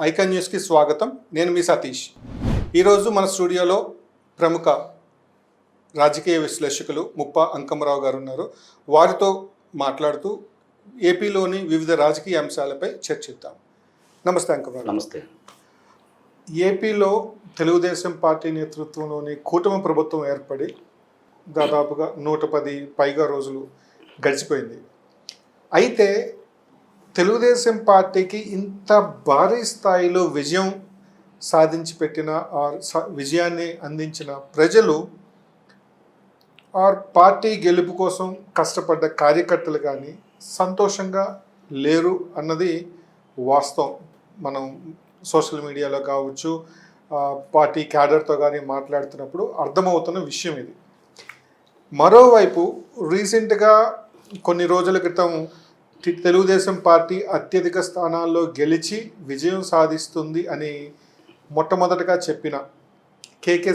Icon న్యూస్కి స్వాగతం. నేను మీ సతీష్. ఈరోజు మన స్టూడియోలో ప్రముఖ రాజకీయ విశ్లేషకులు ముప్పా అంకమరావు గారు ఉన్నారు. వారితో మాట్లాడుతూ ఏపీలోని వివిధ రాజకీయ అంశాలపై చర్చిద్దాం. నమస్తే అంకమరావు. నమస్తే. ఏపీలో తెలుగుదేశం పార్టీ నేతృత్వంలోని కూటమి ప్రభుత్వం ఏర్పడి దాదాపుగా 110 పైగా రోజులు గడిచిపోయింది. అయితే తెలుగుదేశం పార్టీకి ఇంత భారీ స్థాయిలో విజయం సాధించి పెట్టిన విజయాన్ని అందించిన ప్రజలు పార్టీ గెలుపు కోసం కష్టపడ్డ కార్యకర్తలు కానీ సంతోషంగా లేరు అన్నది వాస్తవం. మనం సోషల్ మీడియాలో కావచ్చు, పార్టీ క్యాడర్తో కానీ మాట్లాడుతున్నప్పుడు అర్థమవుతున్న విషయం ఇది. మరోవైపు రీసెంట్గా కొన్ని రోజుల క్రితం తెలుగుదేశం పార్టీ అత్యధిక స్థానాల్లో గెలిచి విజయం సాధిస్తుంది అని మొట్టమొదటగా చెప్పిన కేకే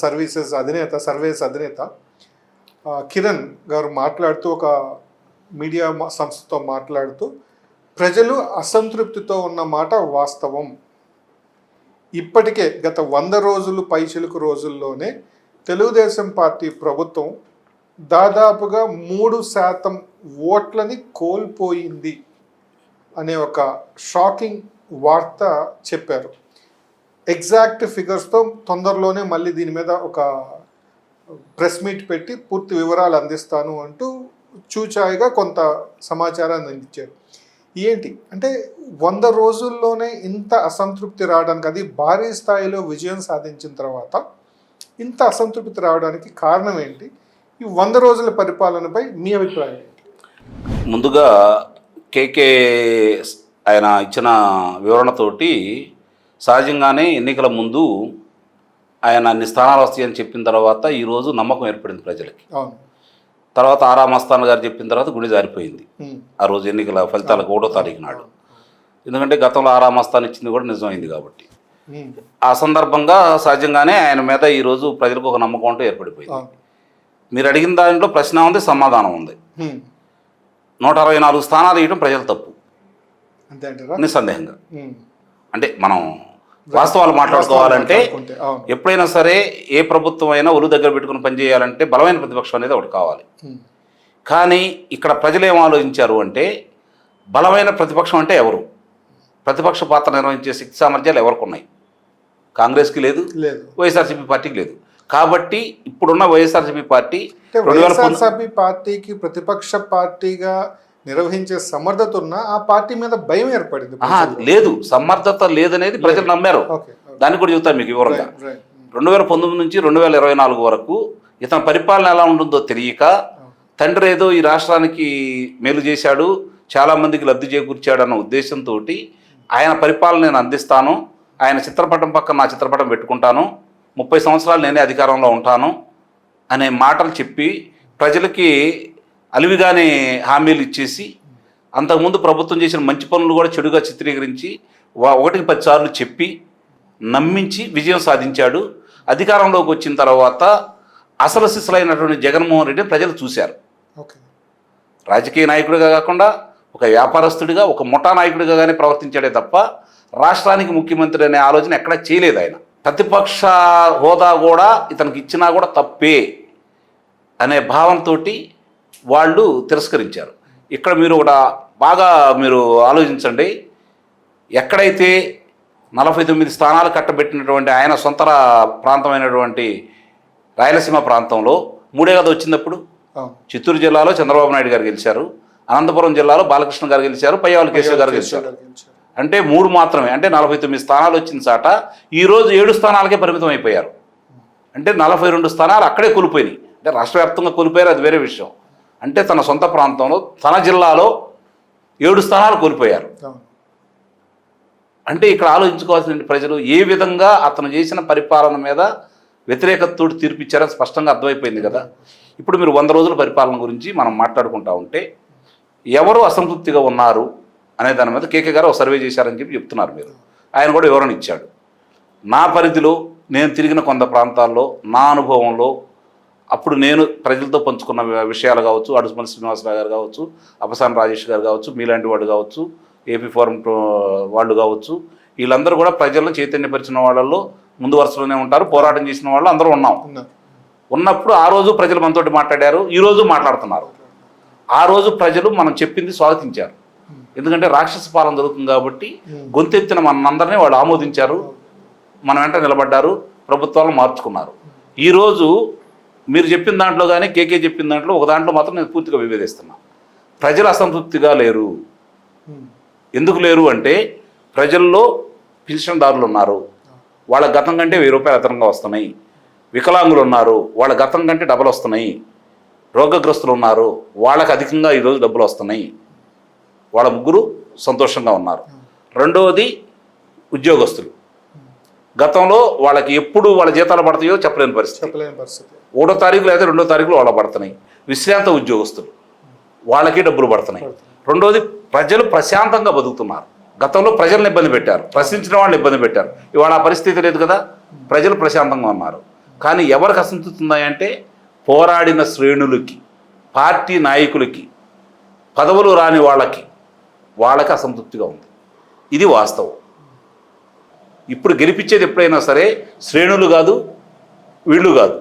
సర్వీసెస్ అధినేత కిరణ్ గారు మాట్లాడుతూ, ఒక మీడియా సంస్థతో మాట్లాడుతూ, ప్రజలు అసంతృప్తితో ఉన్న మాట వాస్తవం. ఇప్పటికే గత 100 రోజులు పైచిలుకు రోజుల్లోనే తెలుగుదేశం పార్టీ ప్రభుత్వం దాదాపుగా 3% ఓట్లని కోల్పోయింది అనే ఒక షాకింగ్ వార్త చెప్పారు. ఎగ్జాక్ట్ ఫిగర్స్తో తొందరలోనే మళ్ళీ దీని మీద ఒక ప్రెస్ మీట్ పెట్టి పూర్తి వివరాలు అందిస్తాను అంటూ చూచాయిగా కొంత సమాచారాన్ని అందించారు. ఏంటి అంటే 100 రోజుల్లోనే ఇంత అసంతృప్తి రావడానికి, అది భారీ స్థాయిలో విజయం సాధించిన తర్వాత ఇంత అసంతృప్తి రావడానికి కారణం ఏంటి? ఈ 100 రోజుల పరిపాలనపై మీ అభిప్రాయం ఏంటి? ముందుగా కేకే ఆయన ఇచ్చిన వివరణతోటి సహజంగానే ఎన్నికల ముందు ఆయన అన్ని స్థానాలు వస్తాయని చెప్పిన తర్వాత ఈరోజు నమ్మకం ఏర్పడింది ప్రజలకి. తర్వాత ఆరా మస్తాన్ గారు చెప్పిన తర్వాత గుడి జారిపోయింది ఆ రోజు ఎన్నికల ఫలితాలకు 1వ తారీఖు నాడు. ఎందుకంటే గతంలో ఆరా మస్తాన్ ఇచ్చింది కూడా నిజమైంది కాబట్టి ఆ సందర్భంగా సహజంగానే ఆయన మీద ఈరోజు ప్రజలకు ఒక నమ్మకం అంటూ ఏర్పడిపోయింది. మీరు అడిగిన దాంట్లో ప్రశ్న ఉంది, సమాధానం ఉంది. 164 స్థానాలు ఇవ్వడం ప్రజల తప్పు నిస్సందేహంగా. అంటే మనం వాస్తవాలు మాట్లాడుకోవాలంటే ఎప్పుడైనా సరే ఏ ప్రభుత్వం అయినా ఒళ్ళు దగ్గర పెట్టుకుని పనిచేయాలంటే బలమైన ప్రతిపక్షం అనేది ఒకటి కావాలి. కానీ ఇక్కడ ప్రజలు ఏం ఆలోచించారు అంటే, బలమైన ప్రతిపక్షం అంటే ఎవరు, ప్రతిపక్ష పాత్ర నిర్వహించే శక్తి సామర్థ్యాలు ఎవరికి ఉన్నాయి? కాంగ్రెస్కి లేదు, వైఎస్ఆర్సీపీ పార్టీకి లేదు. కాబట్టి ఇప్పుడున్న వైఎస్ఆర్సీపీ పార్టీకి ప్రతిపక్ష పార్టీగా నిర్వహించే సమర్థత ఉన్న ఆ పార్టీ మీద భయం ఏర్పడింది. లేదు, సమర్థత లేదనేది ప్రజలు నమ్మారు. దాన్ని కూడా చెబుతాను మీకు వివరంగా. 2019 నుంచి 2024 వరకు ఇతని పరిపాలన ఎలా ఉంటుందో తెలియక, తండ్రి ఏదో ఈ రాష్ట్రానికి మేలు చేశాడు, చాలామందికి లబ్ధి చేకూర్చాడు అన్న ఉద్దేశంతో ఆయన పరిపాలన నేను అందిస్తాను, ఆయన చిత్రపటం పక్కన నా చిత్రపటం పెట్టుకుంటాను, 30 సంవత్సరాలు నేనే అధికారంలో ఉంటాను అనే మాటలు చెప్పి ప్రజలకి అలివిగానే హామీలు ఇచ్చేసి, అంతకుముందు ప్రభుత్వం చేసిన మంచి పనులు కూడా చెడుగా చిత్రీకరించి 1కి 10 సార్లు చెప్పి నమ్మించి విజయం సాధించాడు. అధికారంలోకి వచ్చిన తర్వాత అసలు సిసలైనటువంటి జగన్మోహన్ రెడ్డిని ప్రజలు చూశారు. రాజకీయ నాయకుడిగా కాకుండా ఒక వ్యాపారస్తుడిగా, ఒక ముఠా నాయకుడిగా కానీ ప్రవర్తించాడే తప్ప రాష్ట్రానికి ముఖ్యమంత్రి అనే ఆలోచన ఎక్కడా చేయలేదు ఆయన. ప్రతిపక్ష హోదా కూడా ఇతనికి ఇచ్చినా కూడా తప్పే అనే భావంతో వాళ్ళు తిరస్కరించారు. ఇక్కడ మీరు కూడా బాగా మీరు ఆలోచించండి. ఎక్కడైతే 49 స్థానాలు కట్టబెట్టినటువంటి ఆయన సొంత ప్రాంతమైనటువంటి రాయలసీమ ప్రాంతంలో 3 కదా వచ్చినప్పుడు, చిత్తూరు జిల్లాలో చంద్రబాబు నాయుడు గారు గెలిచారు, అనంతపురం జిల్లాలో బాలకృష్ణ గారు గెలిచారు, పయ్యావుల కేశవ్ గారు గెలిచారు. అంటే 3 మాత్రమే, అంటే 49 స్థానాలు వచ్చిన చాట ఈరోజు 7 స్థానాలకే పరిమితం అయిపోయారు. అంటే 42 స్థానాలు అక్కడే కోల్పోయినాయి. అంటే రాష్ట్ర వ్యాప్తంగా కోల్పోయారు, అది వేరే విషయం. అంటే తన సొంత ప్రాంతంలో తన జిల్లాలో 7 స్థానాలు కోల్పోయారు. అంటే ఇక్కడ ఆలోచించుకోవాల్సిన ప్రజలు ఏ విధంగా అతను చేసిన పరిపాలన మీద వ్యతిరేకతతో తీర్పిచ్చారని స్పష్టంగా అర్థమైపోయింది కదా. ఇప్పుడు మీరు 100 రోజుల పరిపాలన గురించి మనం మాట్లాడుకుంటా ఉంటే ఎవరు అసంతృప్తిగా ఉన్నారు అనే దాని మీద కేకే గారు ఒక సర్వే చేశారని చెప్పి చెప్తున్నారు మీరు. ఆయన కూడా వివరణ ఇచ్చాడు. నా పరిధిలో నేను తిరిగిన కొంత ప్రాంతాల్లో నా అనుభవంలో అప్పుడు నేను ప్రజలతో పంచుకున్న విషయాలు కావచ్చు, అడుసుమల్లి శ్రీనివాసరావు గారు కావచ్చు, అపసాని రాజేష్ గారు కావచ్చు, మీలాంటి వాడు కావచ్చు, ఏపీ ఫోరం వాళ్ళు కావచ్చు, వీళ్ళందరూ కూడా ప్రజలను చైతన్యపరిచిన వాళ్ళలో ముందు వరుసలోనే ఉంటారు. పోరాటం చేసిన వాళ్ళు అందరూ ఉన్నాం. ఉన్నప్పుడు ఆ రోజు ప్రజలు మనతోటి మాట్లాడారు, ఈ రోజు మాట్లాడుతున్నారు. ఆ రోజు ప్రజలు మనం చెప్పింది స్వాగతించారు. ఎందుకంటే రాక్షస పాలన జరుగుతుంది కాబట్టి గొంతెత్తిన మనందరినీ వాళ్ళు ఆమోదించారు, మన వెంట నిలబడ్డారు, ప్రభుత్వాలను మార్చుకున్నారు. ఈరోజు మీరు చెప్పిన దాంట్లో కానీ కేకే చెప్పిన దాంట్లో ఒక దాంట్లో మాత్రం నేను పూర్తిగా విభేదిస్తున్నా. ప్రజలు అసంతృప్తిగా లేరు. ఎందుకు లేరు అంటే ప్రజల్లో పెన్షన్దారులు ఉన్నారు, వాళ్ళ గతం కంటే 1000 రూపాయలు అదనంగా వస్తున్నాయి. వికలాంగులు ఉన్నారు, వాళ్ళ గతం కంటే డబ్బులు వస్తున్నాయి. రోగగ్రస్తులు ఉన్నారు, వాళ్ళకి అధికంగా ఈరోజు డబ్బులు వస్తున్నాయి. వాళ్ళ ముగ్గురు సంతోషంగా ఉన్నారు. రెండవది ఉద్యోగస్తులు. గతంలో వాళ్ళకి ఎప్పుడు వాళ్ళ జీతాలు పడతాయో చెప్పలేని పరిస్థితి. 1వ తారీఖు లేదా 2వ తారీఖులో వాళ్ళ పడుతున్నాయి. విశ్రాంత ఉద్యోగస్తులు, వాళ్ళకి డబ్బులు పడుతున్నాయి. రెండవది ప్రజలు ప్రశాంతంగా బతుకుతున్నారు. గతంలో ప్రజలను ఇబ్బంది పెట్టారు, ప్రశ్నించిన వాళ్ళని ఇబ్బంది పెట్టారు. ఇవాళ ఆ పరిస్థితి లేదు కదా, ప్రజలు ప్రశాంతంగా ఉన్నారు. కానీ ఎవరికి అసంతృప్తి ఉన్నాయంటే పోరాడిన శ్రేణులకి, పార్టీ నాయకులకి, పదవులు రాని వాళ్ళకి అసంతృప్తిగా ఉంది. ఇది వాస్తవం. ఇప్పుడు గెలిపించేది ఎప్పుడైనా సరే శ్రేణులు కాదు, వీళ్ళు కాదు.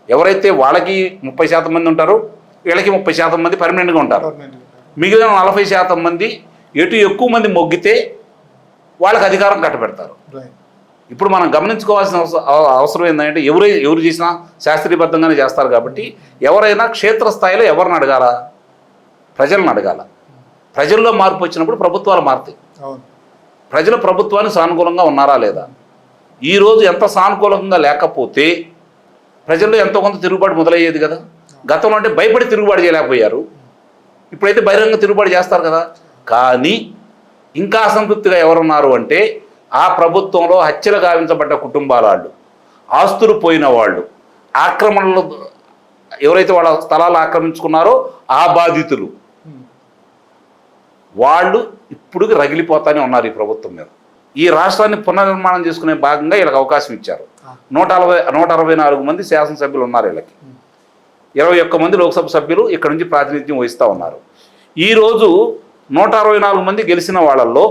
ఎవరైతే వాళ్ళకి 30% మంది ఉంటారో వీళ్ళకి 30% మంది పర్మనెంట్గా ఉంటారు. మిగిలిన 40% మంది ఎటు ఎక్కువ మంది మొగ్గితే వాళ్ళకి అధికారం కట్టబెడతారు. ఇప్పుడు మనం గమనించుకోవాల్సిన అవసరం ఏంటంటే ఎవరు చేసినా శాస్త్రీయబద్ధంగానే చేస్తారు కాబట్టి ఎవరైనా క్షేత్రస్థాయిలో ఎవరిని అడగాల? ప్రజలను అడగాల. ప్రజల్లో మార్పు వచ్చినప్పుడు ప్రభుత్వాలు మారుతాయి. ప్రజలు ప్రభుత్వానికి సానుకూలంగా ఉన్నారా లేదా? ఈరోజు ఎంత సానుకూలంగా లేకపోతే ప్రజల్లో ఎంతో కొంత తిరుగుబాటు మొదలయ్యేది కదా. గతంలో అంటే భయపడి తిరుగుబాటు చేయలేకపోయారు, ఇప్పుడైతే బహిరంగ తిరుగుబాటు చేస్తారు కదా. కానీ ఇంకా అసంతృప్తిగా ఎవరున్నారు అంటే ఆ ప్రభుత్వంలో హత్యలు గావించబడ్డ కుటుంబాల వాళ్ళు, ఆస్తులు పోయిన వాళ్ళు, ఆక్రమణలు ఎవరైతే వాళ్ళ స్థలాలు ఆక్రమించుకున్నారో ఆ బాధితులు, వాళ్ళు ఇప్పుడు రగిలిపోతానే ఉన్నారు ఈ ప్రభుత్వం మీద. ఈ రాష్ట్రాన్ని పునర్నిర్మాణం చేసుకునే భాగంగా వీళ్ళకి అవకాశం ఇచ్చారు. 164 మంది శాసనసభ్యులు ఉన్నారు వీళ్ళకి. 21 మంది లోక్సభ సభ్యులు ఇక్కడ నుంచి ప్రాతినిధ్యం వహిస్తూ ఉన్నారు. ఈరోజు 164 మంది గెలిచిన వాళ్ళల్లో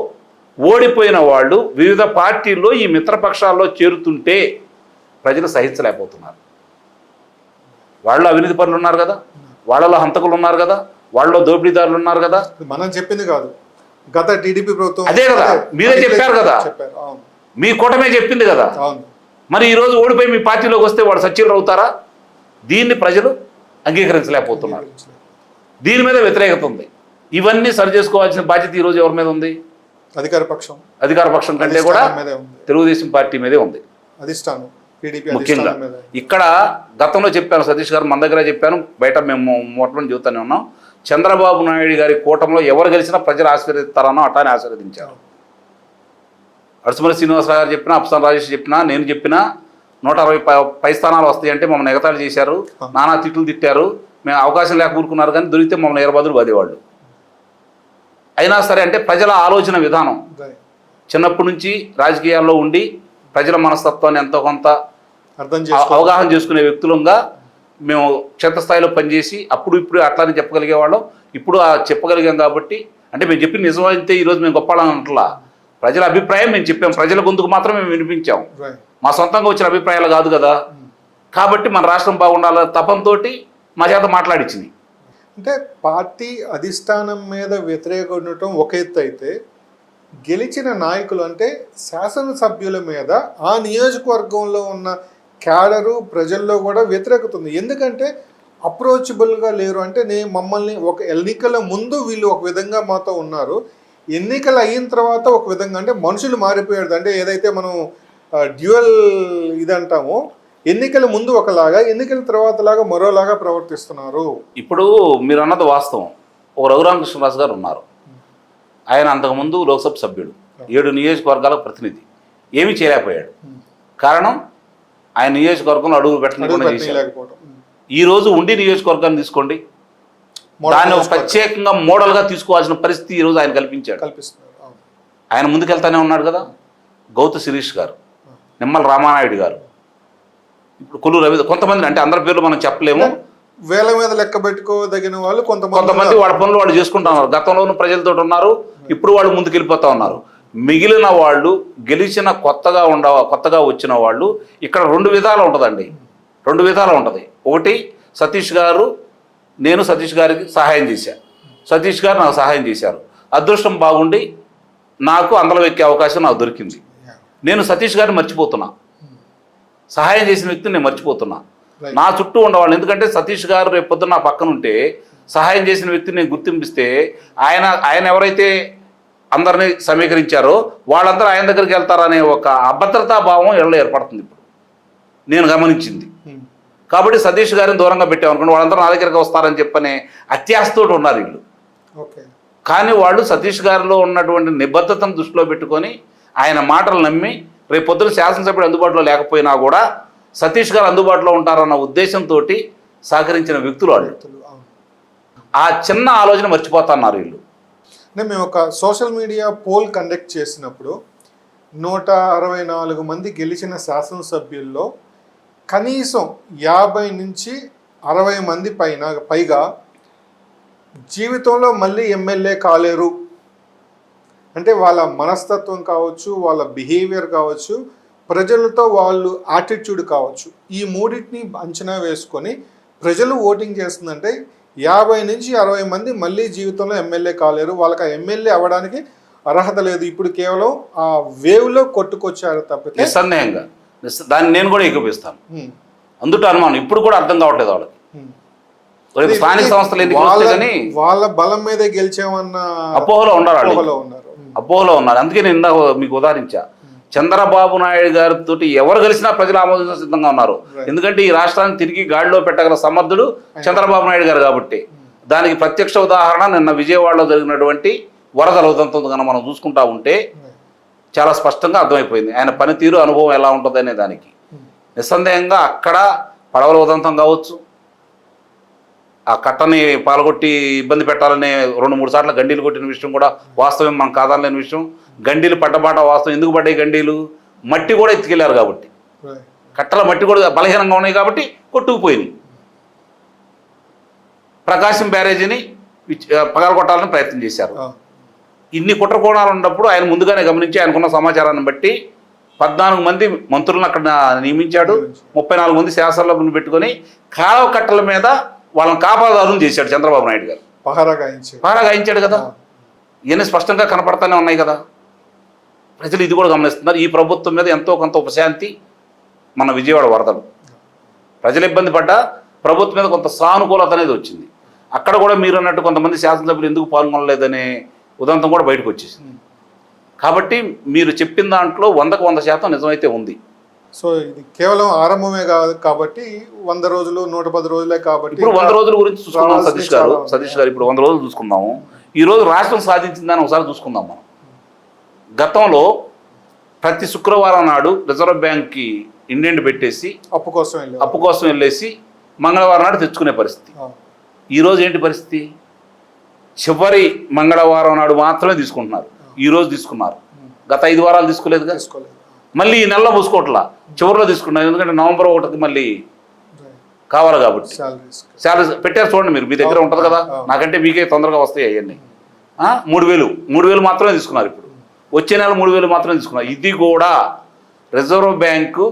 ఓడిపోయిన వాళ్ళు వివిధ పార్టీల్లో ఈ మిత్రపక్షాల్లో చేరుతుంటే ప్రజలు సహించలేకపోతున్నారు. వాళ్ళు అవినీతి పనులు ఉన్నారు కదా, వాళ్ళలో హంతకులు ఉన్నారు కదా, వాళ్ళలో దోపిడీదారులు ఉన్నారు కదా. మనం చెప్పింది కాదు, గత టీడీపీ ప్రభుత్వం అదే కదా, మీరే చెప్పారు కదా, మీ కూటమే చెప్పింది కదా. మరి ఈరోజు ఓడిపోయి మీ పార్టీలోకి వస్తే వాళ్ళు సచ్చీలు అవుతారా? దీన్ని ప్రజలు అంగీకరించలేకపోతున్నారు. దీని మీద వ్యతిరేకత ఉంది. ఇవన్నీ సరి చేసుకోవాల్సిన బాధ్యత ఈరోజు ఎవరి మీద ఉంది? అధికార పక్షం కంటే కూడా తెలుగుదేశం పార్టీ మీదే ఉంది. ముఖ్యంగా ఇక్కడ గతంలో చెప్పాను, సతీష్ గారు మన దగ్గర చెప్పాను, బయట మేము మొట్టమొదటి చెబుతానే ఉన్నాం. చంద్రబాబు నాయుడు గారి కూటమిలో ఎవరు గెలిచినా ప్రజలు ఆశీర్వదిస్తారనో అటానే ఆశీర్వదించారు. అడుసుమల్లి శ్రీనివాసరావు గారు చెప్పినా, అప్సాన్ రాజేష్ చెప్పినా, నేను చెప్పినా 160 పై స్థానాలు వస్తాయంటే మమ్మల్ని ఎగతాళి చేశారు, నానా తిట్లు తిట్టారు. మేము అవకాశం లేక ఊరుకున్నారు, కానీ దొరికితే మమ్మల్ని ఎరబదులు బాదేవాళ్ళు. అయినా సరే అంటే ప్రజల ఆలోచన విధానం, చిన్నప్పటి నుంచి రాజకీయాల్లో ఉండి ప్రజల మనస్తత్వాన్ని ఎంతో కొంత అవగాహన చేసుకునే వ్యక్తులంగా మేము క్షేత్రస్థాయిలో పనిచేసి అప్పుడు ఇప్పుడు అట్లానే చెప్పగలిగేవాళ్ళం. ఇప్పుడు చెప్పగలిగాం కాబట్టి అంటే మేము చెప్పిన నిజమైతే ఈరోజు మేము గొప్పవాళ్ళని అంటలా. ప్రజల అభిప్రాయం మేము చెప్పాం, ప్రజల గొంతుకు మాత్రం మేము వినిపించాం. మా సొంతంగా వచ్చిన అభిప్రాయాలు కాదు కదా. కాబట్టి మన రాష్ట్రం బాగుండాల తపంతో మా చేత మాట్లాడించింది. అంటే పార్టీ అధిష్టానం మీద వ్యతిరేకంగా ఉండటం ఒక ఎత్తు అయితే, గెలిచిన నాయకులు అంటే శాసనసభ్యుల మీద ఆ నియోజకవర్గంలో ఉన్న క్యాడరు ప్రజల్లో కూడా వ్యతిరేకత ఉంది. ఎందుకంటే అప్రోచబుల్గా లేరు. అంటే మమ్మల్ని ఒక ఎన్నికల ముందు వీళ్ళు ఒక విధంగా మాతో ఉన్నారు, ఎన్నికలు అయిన తర్వాత ఒక విధంగా, అంటే మనుషులు మారిపోయారు. అంటే ఏదైతే మనం డ్యూయల్ ఇదంటామో, ఎన్నికల ముందు ఒకలాగా, ఎన్నికల తర్వాత లాగా మరోలాగా ప్రవర్తిస్తున్నారు. ఇప్పుడు మీరు అన్నది వాస్తవం. ఒక రఘురామకృష్ణరాజు గారు ఉన్నారు, ఆయన అంతకుముందు లోక్సభ సభ్యుడు, 7 నియోజకవర్గాలకు ప్రతినిధి, ఏమీ చేయలేకపోయాడు. కారణం ఆయన నియోజకవర్గంలో అడుగు పెట్టకుండా చేశారు. ఈరోజు ఉండి నియోజకవర్గాన్ని తీసుకోండి, దాన్ని ప్రత్యేకంగా మోడల్గా తీసుకోవాల్సిన పరిస్థితి ఈరోజు ఆయన కల్పించాడు. ఆయన ముందుకెళ్తానే ఉన్నాడు కదా. గౌతు శిరీష్ గారు, నిమ్మల రామానాయుడు గారు, ఇప్పుడు కొల్లు రవి, కొంతమంది, అంటే అందరి పేర్లు మనం చెప్పలేము, వేల మీద లెక్క పెట్టుకోదగిన వాళ్ళు కొంతమంది వాళ్ళ పనులు వాళ్ళు చేసుకుంటా ఉన్నారు. గతంలోనూ ప్రజలతో ఉన్నారు, ఇప్పుడు వాళ్ళు ముందుకు వెళ్ళిపోతా ఉన్నారు. మిగిలిన వాళ్ళు గెలిచిన కొత్తగా వచ్చిన వాళ్ళు ఇక్కడ 2 విధాలు ఉంటుందండి. 2 విధాలు ఉంటుంది. ఒకటి, సతీష్ గారు, నేను సతీష్ గారికి సహాయం చేశాను, సతీష్ గారు నాకు సహాయం చేశారు, అదృష్టం బాగుండి నాకు అందలం ఎక్కే అవకాశం నాకు దొరికింది. నేను సతీష్ గారిని మర్చిపోతున్నా, సహాయం చేసిన వ్యక్తిని నేను మర్చిపోతున్నా. నా చుట్టూ ఉండేవాళ్ళు, ఎందుకంటే సతీష్ గారు రేపు పొద్దున్న నా పక్కన ఉంటే సహాయం చేసిన వ్యక్తిని నేను గుర్తింపిస్తే ఆయన ఎవరైతే అందరినీ సమీకరించారో వాళ్ళందరూ ఆయన దగ్గరికి వెళ్తారనే ఒక అభద్రతా భావం ఇళ్ళలో ఏర్పడుతుంది ఇప్పుడు నేను గమనించింది. కాబట్టి సతీష్ గారిని దూరంగా పెట్టామనుకోండి, వాళ్ళందరూ నా దగ్గరికి వస్తారని చెప్పనే అత్యాశతో ఉన్నారు వీళ్ళు. కానీ వాళ్ళు సతీష్ గారిలో ఉన్నటువంటి నిబద్ధతను దృష్టిలో పెట్టుకొని ఆయన మాటలు నమ్మి రేపు పొద్దున శాసనసభ్యుడు అందుబాటులో లేకపోయినా కూడా సతీష్ గారు అందుబాటులో ఉంటారన్న ఉద్దేశంతో సహకరించిన వ్యక్తులు వాళ్ళు. ఆ చిన్న ఆలోచన మర్చిపోతున్నారు వీళ్ళు. మేము ఒక సోషల్ మీడియా పోల్ కండక్ట్ చేసినప్పుడు 164 మంది గెలిచిన శాసనసభ్యుల్లో కనీసం 50 నుంచి 60 మంది పైగా జీవితంలో మళ్ళీ ఎమ్మెల్యే కాలేరు. అంటే వాళ్ళ మనస్తత్వం కావచ్చు, వాళ్ళ బిహేవియర్ కావచ్చు, ప్రజలతో వాళ్ళు యాటిట్యూడ్ కావచ్చు, ఈ మూడింటిని అంచనా వేసుకొని ప్రజలు ఓటింగ్ చేస్తుందంటే 50 నుంచి 60 మంది మళ్ళీ జీవితంలో ఎమ్మెల్యే కాలేరు, వాళ్ళకి ఆ ఎమ్మెల్యే అవ్వడానికి అర్హత లేదు. ఇప్పుడు కేవలం ఆ వేవ్లో కొట్టుకొచ్చారు తప్పితే. నిస్సందేహంగా దాన్ని నేను కూడా ఎక్కిపిస్తాను. అందులో అనుమానం ఇప్పుడు కూడా అర్థం కావట్లేదు వాళ్ళకి. స్థానిక సంస్థలు వాళ్ళ బలం మీదే గెలిచామన్న అపోహలో ఉన్నారు. అందుకే నేను ఇందాక మీకు ఉదాహరించా, చంద్రబాబు నాయుడు గారితో ఎవరు కలిసినా ప్రజలు ఆమోదించ సిద్ధంగా ఉన్నారు. ఎందుకంటే ఈ రాష్ట్రాన్ని తిరిగి గాడిలో పెట్టగల సమర్థుడు చంద్రబాబు నాయుడు గారు కాబట్టి. దానికి ప్రత్యక్ష ఉదాహరణ నిన్న విజయవాడలో జరిగినటువంటి వరదల ఉదంతం కనుక మనం చూసుకుంటా ఉంటే చాలా స్పష్టంగా అర్థమైపోయింది ఆయన పనితీరు, అనుభవం ఎలా ఉంటుంది అనే దానికి. నిస్సందేహంగా అక్కడ పడవల ఉదంతం కావచ్చు, ఆ కట్టని పాల్గొట్టి ఇబ్బంది పెట్టాలనే 2-3 సార్లు గండీలు కొట్టిన విషయం కూడా వాస్తవం, మనం కాదనలేని విషయం. గండీలు పడ్డబాట వాస్తవం. ఎందుకు పడ్డాయి గండీలు? మట్టి కూడా ఎత్తుకెళ్ళారు కాబట్టి, కట్టల మట్టి కూడా బలహీనంగా ఉన్నాయి కాబట్టి కొట్టుకుపోయినాయి. ప్రకాశం బ్యారేజీని పగలగొట్టాలని ప్రయత్నం చేశారు. ఇన్ని కుట్రకోణాలు ఉన్నప్పుడు ఆయన ముందుగానే గమనించి ఆయనకున్న సమాచారాన్ని బట్టి 14 మంది మంత్రులను అక్కడ నియమించాడు. 34 మంది శాసనసభ్యులను పెట్టుకొని కాలువ కట్టల మీద వాళ్ళని కాపాదారులు చేశాడు చంద్రబాబు నాయుడు గారు. పహరా గాయించాడు కదా. ఇవన్నీ స్పష్టంగా కనపడతానే ఉన్నాయి కదా. ప్రజలు ఇది కూడా గమనిస్తున్నారు. ఈ ప్రభుత్వం మీద ఎంతో కొంత ఉపశాంతి మన విజయవాడ వరదలు. ప్రజలు ఇబ్బంది పడ్డా ప్రభుత్వం మీద కొంత సానుకూలత అనేది వచ్చింది. అక్కడ కూడా మీరు అన్నట్టు కొంతమంది శాసనసభ్యులు ఎందుకు పాల్గొనలేదనే ఉదంతం కూడా బయటకు వచ్చేసింది. కాబట్టి మీరు చెప్పిన దాంట్లో 100% నిజమైతే ఉంది. సో ఇది కేవలం ఆరంభమే కాదు కాబట్టి 100 రోజులు 110 రోజులే కాబట్టి ఇప్పుడు 100 రోజుల గురించి చూసుకుందాం సతీష్ గారు. ఇప్పుడు 100 రోజులు చూసుకుందాము. ఈరోజు రాష్ట్రం సాధించిందని ఒకసారి చూసుకుందాం. మనం గతంలో ప్రతి శుక్రవారం నాడు రిజర్వ్ బ్యాంక్కి ఇండియన్ పెట్టేసి అప్పు కోసం వెళ్ళేసి మంగళవారం నాడు తెచ్చుకునే పరిస్థితి. ఈరోజు ఏంటి పరిస్థితి? చివరి మంగళవారం నాడు మాత్రమే తీసుకుంటున్నారు. ఈరోజు తీసుకున్నారు, గత 5 వారాలు తీసుకోలేదుగా. మళ్ళీ ఈ నెలలో పూసుకోవట్లా, చివరిలో తీసుకున్నారు. ఎందుకంటే నవంబర్ 1కి మళ్ళీ కావాలి కాబట్టి శాలరీ పెట్టారు. చూడండి మీరు, మీ దగ్గర ఉంటుంది కదా, నాకంటే మీకే తొందరగా వస్తాయి అవన్నీ. 3,000 మాత్రమే తీసుకున్నారు. ఇప్పుడు వచ్చే నెల 3,000 మాత్రమే తీసుకున్నారు. ఇది కూడా రిజర్వ్ బ్యాంకు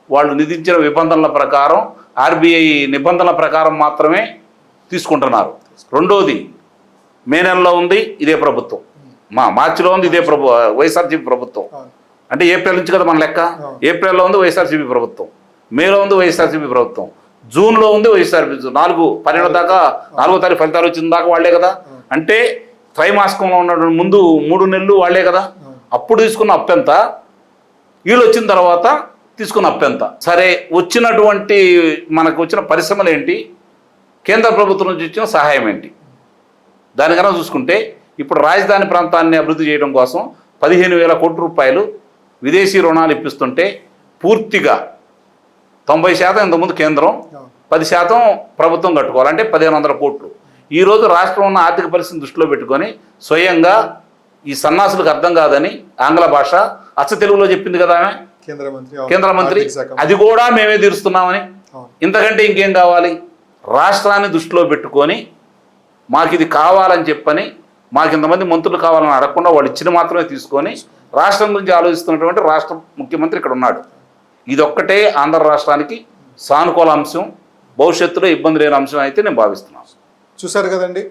వాళ్ళు విధించిన నిబంధనల ప్రకారం, ఆర్బీఐ నిబంధనల ప్రకారం మాత్రమే తీసుకుంటున్నారు. రెండోది, మే నెలలో ఉంది ఇదే ప్రభుత్వం, మార్చిలో ఉంది ఇదే వైఎస్ఆర్సీపీ ప్రభుత్వం. అంటే ఏప్రిల్ నుంచి కదా మన లెక్క. ఏప్రిల్లో ఉంది వైఎస్ఆర్సీపీ ప్రభుత్వం, మేలో ఉంది వైఎస్ఆర్సీపీ ప్రభుత్వం, జూన్లో ఉంది వైఎస్ఆర్సీపీ. 4-12 దాకా 4వ తారీఖు ఫలితాలు వచ్చిన దాకా వాళ్లే కదా. అంటే త్రైమాసికంలో ఉన్న ముందు 3 నెలలు వాళ్లే కదా. అప్పుడు తీసుకున్న అప్పెంత, వీళ్ళు వచ్చిన తర్వాత తీసుకున్న అప్పెంత. సరే, వచ్చినటువంటి మనకు వచ్చిన పరిశ్రమలు ఏంటి, కేంద్ర ప్రభుత్వం నుంచి ఇచ్చిన సహాయం ఏంటి? దానికన్నా చూసుకుంటే ఇప్పుడు రాజధాని ప్రాంతాన్ని అభివృద్ధి చేయడం కోసం 15,000 కోట్ల రూపాయలు విదేశీ రుణాలు ఇప్పిస్తుంటే పూర్తిగా 90% ఇంతకుముందు కేంద్రం, 10% ప్రభుత్వం కట్టుకోవాలి. అంటే 1,500 కోట్లు. ఈరోజు రాష్ట్రం ఉన్న ఆర్థిక పరిస్థితిని దృష్టిలో పెట్టుకొని స్వయంగా ఈ సన్నాసులకు అర్థం కాదని ఆంగ్ల భాష అచ్చ తెలుగులో చెప్పింది కదా ఆమె, కేంద్ర మంత్రి. అది కూడా మేమే తీరుస్తున్నామని. ఇంతకంటే ఇంకేం కావాలి? రాష్ట్రాన్ని దృష్టిలో పెట్టుకొని మాకు ఇది కావాలని చెప్పని, మాకు ఇంతమంది మంత్రులు కావాలని అడగకుండా వాళ్ళు ఇచ్చిన మాత్రమే తీసుకొని రాష్ట్రం గురించి ఆలోచిస్తున్నటువంటి రాష్ట్ర ముఖ్యమంత్రి ఇక్కడ ఉన్నాడు. ఇదొక్కటే ఆంధ్ర రాష్ట్రానికి సానుకూల అంశం, భవిష్యత్తులో ఇబ్బంది లేని అంశం అయితే నేను భావిస్తున్నాను. చూశారు కదండి,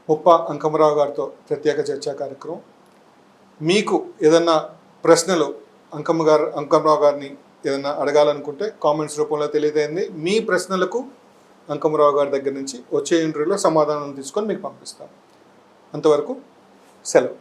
ముప్ప అంకమరావు గారితో ప్రత్యేక చర్చా కార్యక్రమం. మీకు ఏదన్నా ప్రశ్నలు అంకమరావు గారిని ఏదన్నా అడగాలనుకుంటే కామెంట్స్ రూపంలో తెలియజేయండి. మీ ప్రశ్నలకు అంకమరావు గారి దగ్గర నుంచి వచ్చే ఇంటర్వ్యూలో సమాధానం తీసుకొని మీకు పంపిస్తాను. అంతవరకు సెలవు.